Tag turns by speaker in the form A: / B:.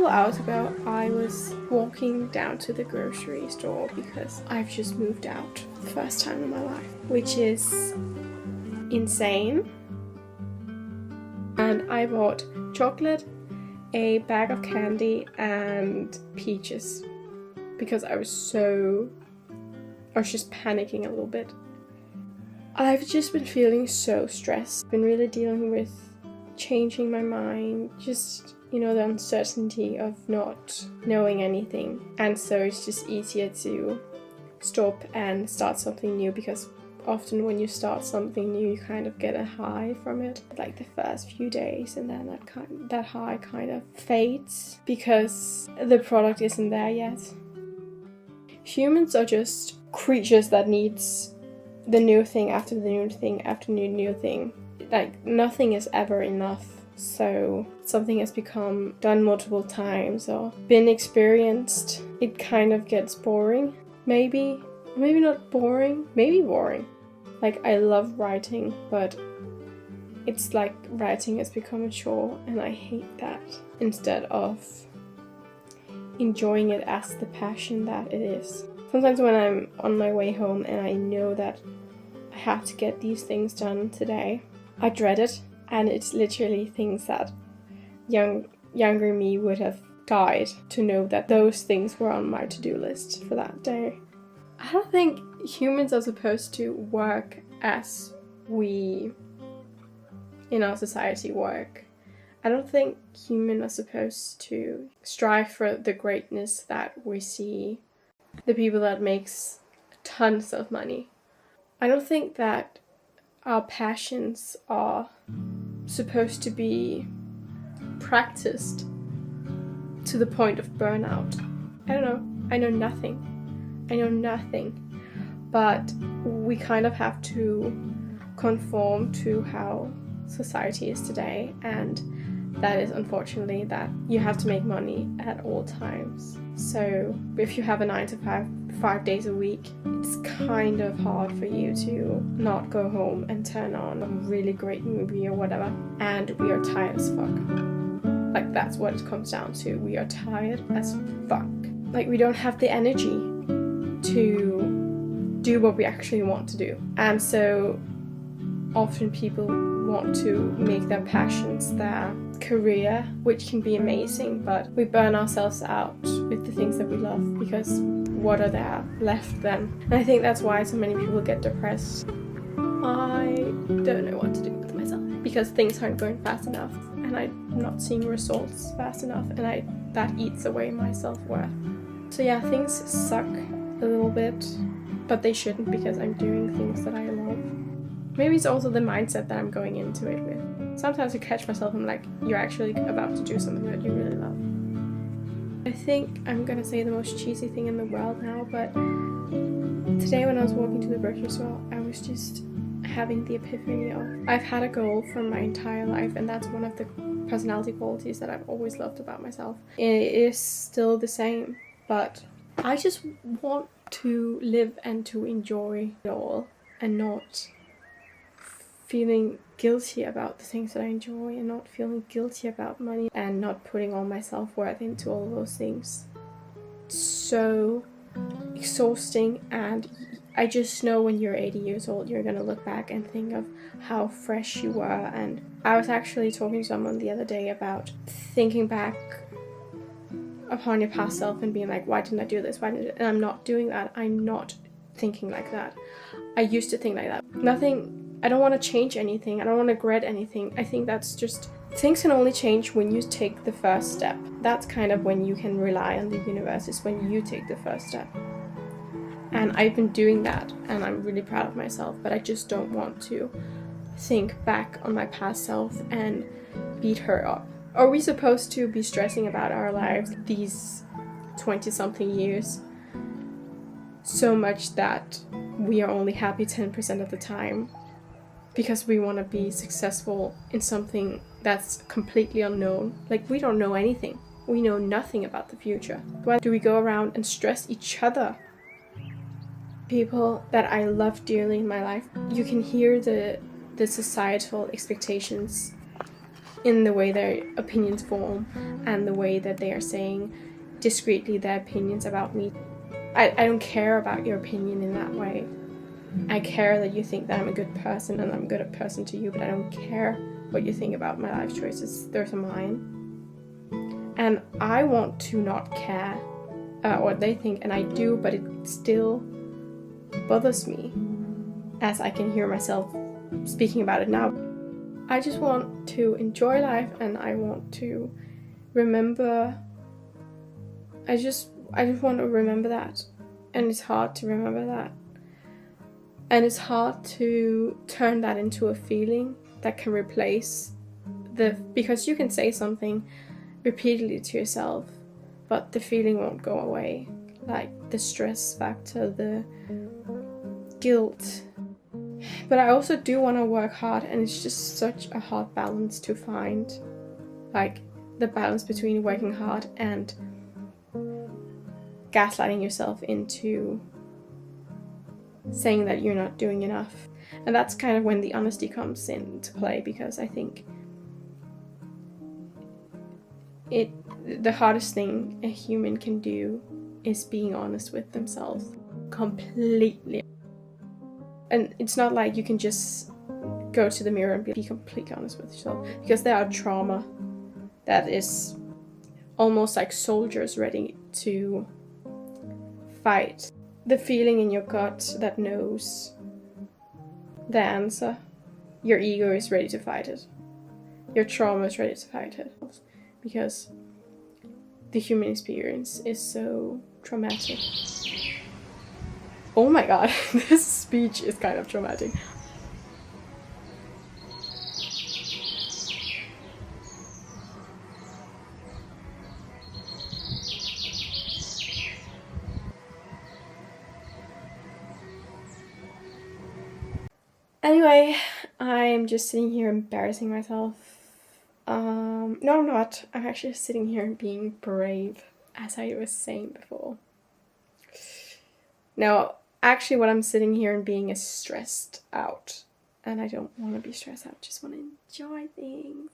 A: couple of hours ago, I was walking down to the grocery store because I've just moved out for the first time in my life, which is insane. And I bought chocolate, a bag of candy, and peaches because I was just panicking a little bit. I've just been feeling so stressed. Been really dealing with changing my mind, just, the uncertainty of not knowing anything. And so it's just easier to stop and start something new, because often when you start something new, you kind of get a high from it, like the first few days, and then that high kind of fades because the product isn't there yet. Humans are just creatures that needs the new thing after the new thing after the new thing. Like, nothing is ever enough. So something has become done multiple times or been experienced, it kind of gets boring. Maybe not boring, maybe boring. Like, I love writing, but it's like writing has become a chore, and I hate that, instead of enjoying it as the passion that it is. Sometimes when I'm on my way home and I know that I have to get these things done today, I dread it, and it's literally things that younger me would have died to know that those things were on my to-do list for that day. I don't think humans are supposed to work as we in our society work. I don't think humans are supposed to strive for the greatness that we see the people that makes tons of money. I don't think that our passions are supposed to be practiced to the point of burnout. I don't know. I know nothing. But we kind of have to conform to how society is today, and that is unfortunately that you have to make money at all times. So if you have a 9 to 5 days a week, it's kind of hard for you to not go home and turn on a really great movie or whatever. And we are tired as fuck. Like, that's what it comes down to. We are tired as fuck. Like, we don't have the energy to do what we actually want to do. And so often people want to make their passions their career, which can be amazing, but we burn ourselves out with the things that we love, because what are there left then? And I think that's why so many people get depressed. I don't know what to do with myself because things aren't going fast enough, and I'm not seeing results fast enough, and that eats away my self-worth. So yeah, things suck a little bit, but they shouldn't, because I'm doing things that I love. Maybe it's also the mindset that I'm going into it with. Sometimes I catch myself and I'm like, you're actually about to do something that you really love. I think I'm gonna say the most cheesy thing in the world now, but today when I was walking to the grocery store, I was just having the epiphany of, I've had a goal for my entire life, and that's one of the personality qualities that I've always loved about myself. It is still the same, but I just want to live and to enjoy it all, and not feeling guilty about the things that I enjoy, and not feeling guilty about money, and not putting all my self-worth into all of those things. It's so exhausting, and I just know when you're 80 years old, you're gonna look back and think of how fresh you were. And I was actually talking to someone the other day about thinking back upon your past self and being like, why didn't I do this? And I'm not doing that. I'm not thinking like that. I used to think like that. I don't want to change anything. I don't want to regret anything. I think that's just, things can only change when you take the first step. That's kind of when you can rely on the universe, is when you take the first step. And I've been doing that, and I'm really proud of myself, but I just don't want to think back on my past self and beat her up. Are we supposed to be stressing about our lives these 20-something years so much that we are only happy 10% of the time because we want to be successful in something that's completely unknown? Like, we don't know anything. We know nothing about the future. Why do we go around and stress each other? People that I love dearly in my life, you can hear the societal expectations in the way their opinions form and the way that they are saying discreetly their opinions about me. I don't care about your opinion in that way. I care that you think that I'm a good person and I'm a good person to you, but I don't care what you think about my life choices. Those are mine. And I want to not care what they think, and I do, but it still bothers me as I can hear myself speaking about it now. I just want to enjoy life, and I want to remember. I just want to remember that, and it's hard to remember that. And it's hard to turn that into a feeling that can replace because you can say something repeatedly to yourself, but the feeling won't go away. Like the stress factor, the guilt. But I also do want to work hard, and it's just such a hard balance to find. Like the balance between working hard and gaslighting yourself into saying that you're not doing enough. And that's kind of when the honesty comes into play, because I think the hardest thing a human can do is being honest with themselves completely. And it's not like you can just go to the mirror and be completely honest with yourself, because there are trauma that is almost like soldiers ready to fight. The feeling in your gut that knows the answer, your ego is ready to fight it. Your trauma is ready to fight it. Because the human experience is so traumatic. Oh my god, this speech is kind of traumatic. Anyway, I'm just sitting here embarrassing myself. No, I'm not. I'm actually sitting here being brave, as I was saying before. No, actually what I'm sitting here and being is stressed out. And I don't want to be stressed out, I just want to enjoy things.